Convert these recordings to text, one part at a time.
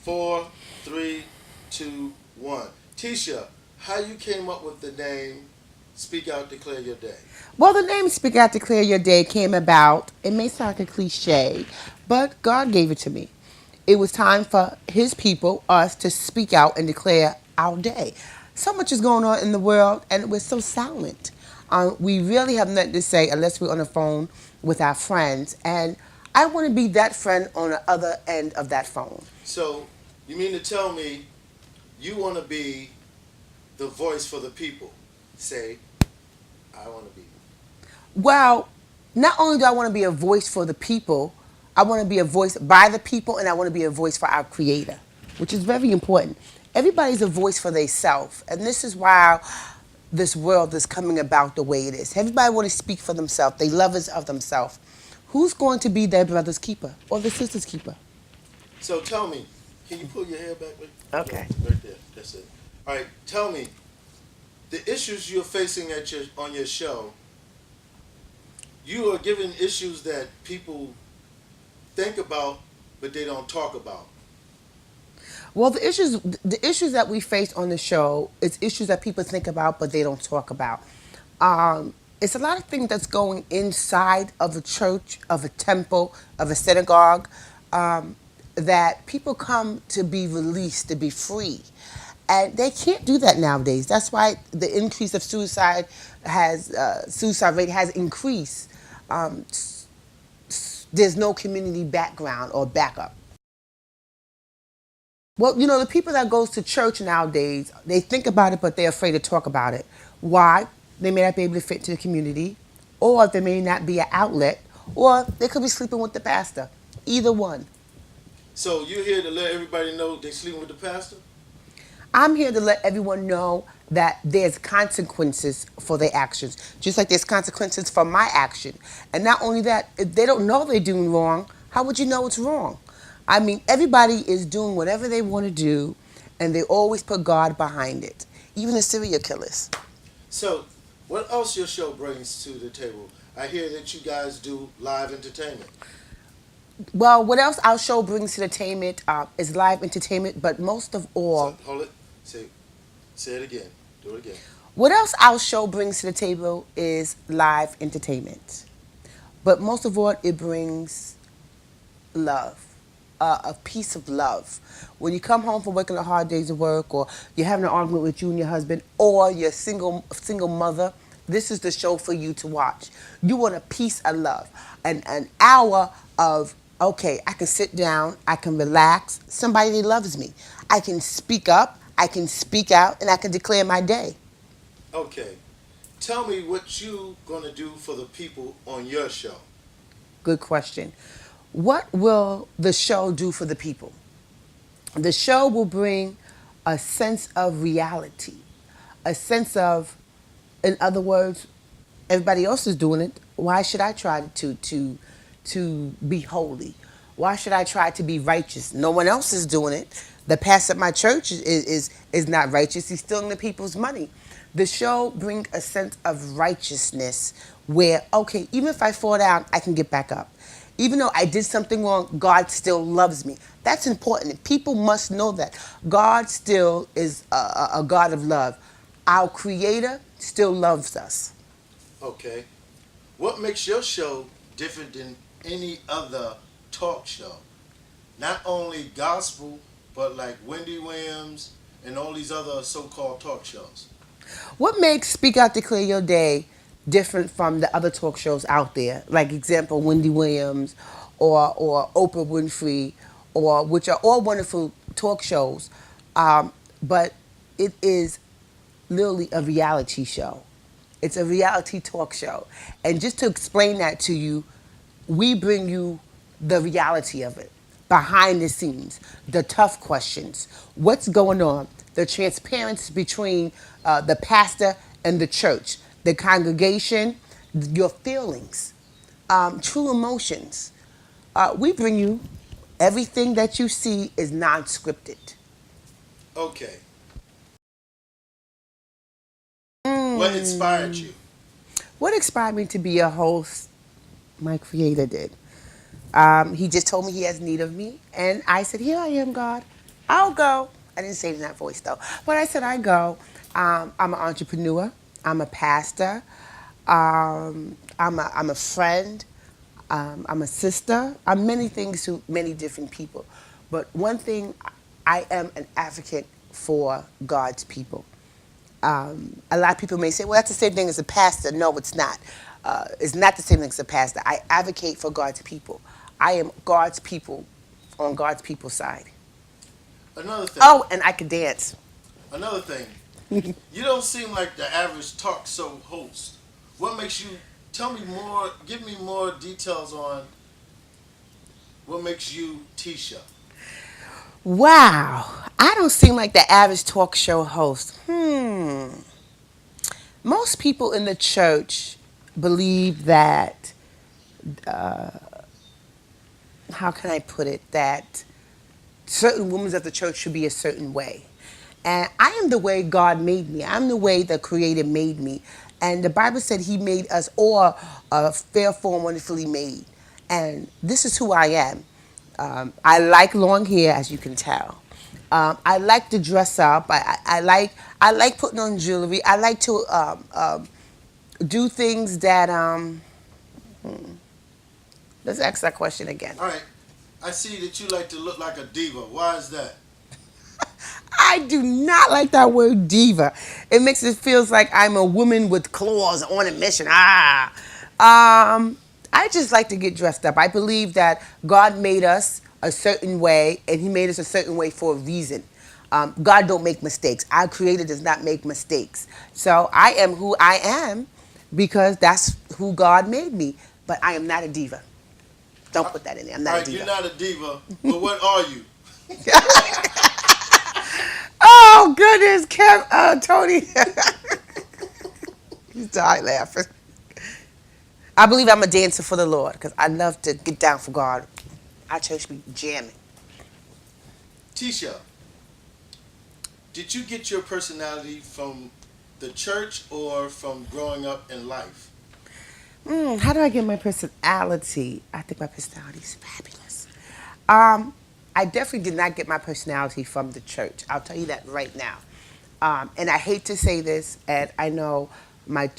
Four, three, two, one. Tisha, how you came up with the name Speak Out, Declare Your Day? Well, the name Speak Out Declare Your Day came about. It may sound like a cliche, but God gave it to me. It was time for His people, us, to speak out and declare our day. So much is going on in the world, and we're so silent. We really have nothing to say unless we're on the phone with our friends. And I want to be that friend on the other end of that phone. So, you mean to tell me you want to be the voice for the people? Say, I want to be. Well, not only do I want to be a voice for the people, I want to be a voice by the people, and I want to be a voice for our Creator, which is very important. Everybody's a voice for themselves, and this is why this world is coming about the way it is. Everybody want to speak for themselves. They lovers of themselves. Who's going to be their brother's keeper or their sister's keeper? So tell me, can you pull your hair back? Okay. Right there. That's it. All right. Tell me the issues you're facing on your show. You are given issues that people think about, but they don't talk about. Well, the issues that we face on the show is issues that people think about but they don't talk about. It's a lot of things that's going inside of a church, of a temple, of a synagogue, that people come to be released, to be free. And they can't do that nowadays. That's why the increase of suicide rate has increased. Um, there's no community background or backup. Well, the people that goes to church nowadays, they think about it, but they're afraid to talk about it. Why? They may not be able to fit into the community, or there may not be an outlet, or they could be sleeping with the pastor. Either one. So you're here to let everybody know they sleeping with the pastor? I'm here to let everyone know that there's consequences for their actions, just like there's consequences for my action. And not only that, if they don't know they're doing wrong, how would you know it's wrong? I mean, everybody is doing whatever they want to do, and they always put God behind it, even the serial killers. So, what else your show brings to the table? I hear that you guys do live entertainment. Well, what else our show brings to entertainment is live entertainment, but most of So all, hold it. Say it again. Do it again. what else our show brings to the table is live entertainment. But most of all, it brings love, a piece of love. When you come home from working a hard day's of work, or you're having an argument with you and your husband, or you're a single mother, this is the show for you to watch. You want a piece of love, an hour of okay, I can sit down, I can relax. Somebody that loves me. I can speak up, I can speak out, and I can declare my day. Okay. Tell me what you gonna do for the people on your show. Good question. What will the show do for the people? The show will bring a sense of reality, a sense of, in other words, everybody else is doing it. Why should I try to be holy? Why should I try to be righteous? No one else is doing it. The pastor at my church is not righteous. He's stealing the people's money. The show brings a sense of righteousness where, okay, even if I fall down, I can get back up. Even though I did something wrong, God still loves me. That's important. People must know that. God still is a God of love. Our Creator still loves us. Okay. What makes your show different than any other talk show? Not only gospel, but like Wendy Williams and all these other so-called talk shows. What makes Speak Out Declare Your Day different from the other talk shows out there? Like example, Wendy Williams or Oprah Winfrey, or which are all wonderful talk shows, but it is literally a reality show. It's a reality talk show, and just to explain that to you, we bring you the reality of it, behind the scenes, the tough questions, what's going on, the transparency between the pastor and the church, the congregation, your feelings, true emotions. We bring you everything that you see is non-scripted. Okay. What inspired Mm. you? What inspired me to be a host? My creator did. He just told me he has need of me, and I said, "Here I am, God." I'll go. I didn't say it in that voice though, but I said I go. I'm an entrepreneur. I'm a pastor. I'm a friend. I'm a sister. I'm many things to many different people. But one thing, I am an advocate for God's people. A lot of people may say, well, that's the same thing as a pastor. No, it's not. It's not the same thing as a pastor. I advocate for God's people. I am God's people on God's people's side. Another thing. Oh, and I can dance. Another thing. You don't seem like the average talk show host. What makes you? Tell me more. Give me more details on what makes you Tisha. Wow. I don't seem like the average talk show host. Most people in the church believe that, how can I put it, that certain women of the church should be a certain way. And I am the way God made me. I'm the way the Creator made me. And the Bible said He made us all fearful and wonderfully made. And this is who I am. I like long hair, as you can tell. I like to dress up. I like putting on jewelry. I like to do things that. Let's ask that question again. All right. I see that you like to look like a diva. Why is that? I do not like that word diva. It makes it feels like I'm a woman with claws on a mission. I just like to get dressed up. I believe that God made us a certain way, and He made us a certain way for a reason. God don't make mistakes. Our Creator does not make mistakes. So I am who I am because that's who God made me. But I am not a diva. Don't put that in there. I'm All not a right. You're diva. not a diva, but what are you? Oh goodness, Tony. You died laughing. I believe I'm a dancer for the Lord because I love to get down for God. Our church be jamming. Tisha, did you get your personality from the church or from growing up in life? How do I get my personality? I think my personality is fabulous. Um, I definitely did not get my personality from the church. I'll tell you that right now. And I hate to say this, and I know my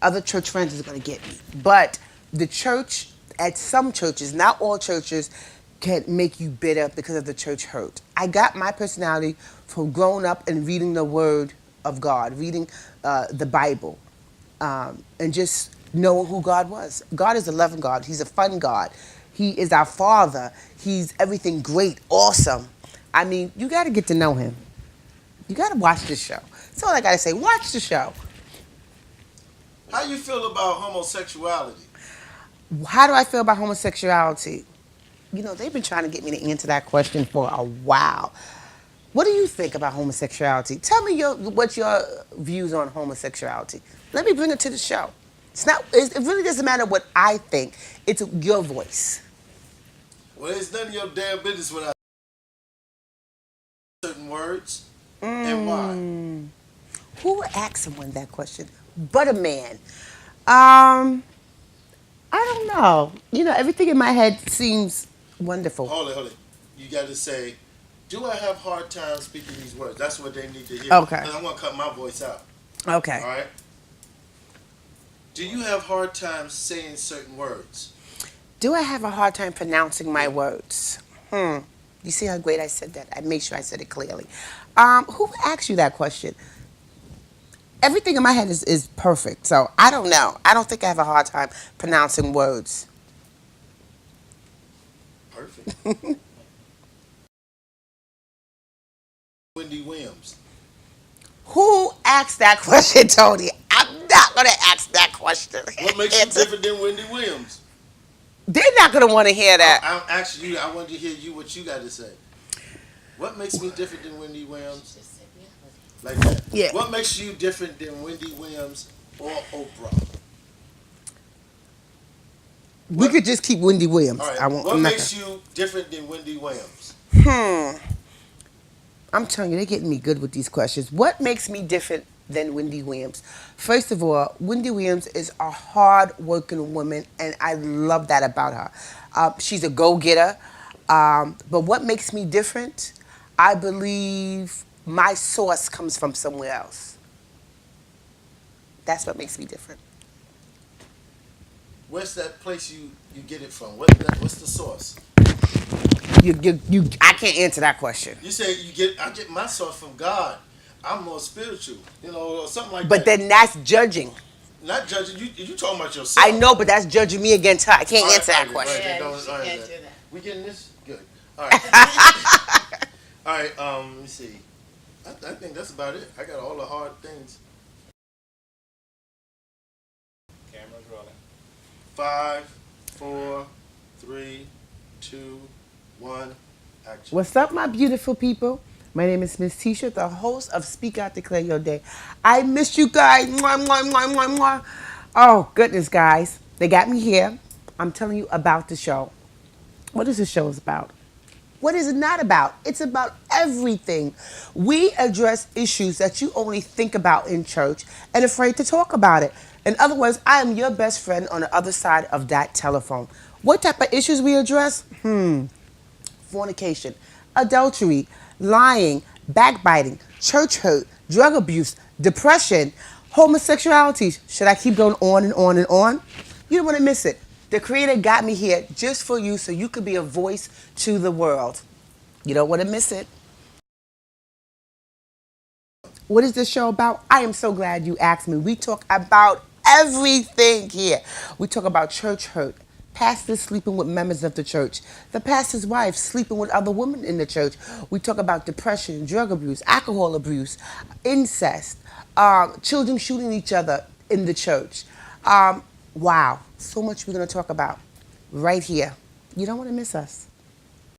other church friends is going to get me, but the church, at some churches, not all churches, can make you bitter because of the church hurt. I got my personality from growing up and reading the Word of God, reading the Bible, and just knowing who God was. God is a loving God. He's a fun God. He is our Father. He's everything great, awesome. I mean, you got to get to know Him. You got to watch the show. That's all I got to say. Watch the show. How you feel about homosexuality? How do I feel about homosexuality? You know, they've been trying to get me to answer that question for a while. What do you think about homosexuality? Tell me what's your views on homosexuality. Let me bring it to the show. It's not. It really doesn't matter what I think. It's your voice. Well, it's none of your damn business without certain words and why. Who would ask someone that question? But a man. I don't know. You know, everything in my head seems wonderful. Hold it. You got to say, do I have hard time speaking these words? That's what they need to hear. Okay. Because I'm going to cut my voice out. Okay. All right? Do you have hard time saying certain words? Do I have a hard time pronouncing my Yeah. words? You see how great I said that? I made sure I said it clearly. Who asked you that question? Everything in my head is perfect, so I don't know. I don't think I have a hard time pronouncing words. Perfect. Wendy Williams. Who asked that question, Tony? I'm not going to ask that question. What makes you different than Wendy Williams? They're not going to want to hear that. I'm actually you. I want to hear you what you got to say. What makes me different than Wendy Williams? Like that. Yeah. What makes you different than Wendy Williams or Oprah? We What? could just keep Wendy Williams. All right. I won't. What I'm not makes you different than Wendy Williams? I'm telling you, they're getting me good with these questions. What makes me different than Wendy Williams? First of all, Wendy Williams is a hard-working woman, and I love that about her. She's a go-getter. But what makes me different? I believe my source comes from somewhere else. That's what makes me different. Where's that place you get it from? What's the source? I can't answer that question. You say I get my source from God. I'm more spiritual, or something like But that. then that's judging. Not judging you. You talking about I yourself? know, but that's judging me against her. I can't All right, answer all that right, question. right, Yeah, don't, she all right, can't do that. we getting this good. All right, all right. Let me see. I think that's about it. I got all the hard things. Camera's rolling. 5, 4, 3, 2, 1. Action. What's up, my beautiful people? My name is Miss Tisha, the host of Speak Out, Declare Your Day. I missed you guys. Mwah, mwah, mwah, mwah, mwah. Oh, goodness, guys. They got me here. I'm telling you about the show. What is the show about? What is it not about? It's about everything. We address issues that you only think about in church and afraid to talk about it. In other words, I am your best friend on the other side of that telephone. What type of issues we address? Fornication, adultery, lying, backbiting, church hurt, drug abuse, depression, homosexuality. Should I keep going on and on and on? You don't want to miss it. The Creator got me here just for you so you could be a voice to the world. You don't want to miss it. What is this show about? I am so glad you asked me. We talk about everything here. We talk about church hurt, pastors sleeping with members of the church, the pastor's wife sleeping with other women in the church. We talk about depression, drug abuse, alcohol abuse, incest, children shooting each other in the church. Wow, so much we're going to talk about right here. You don't want to miss us.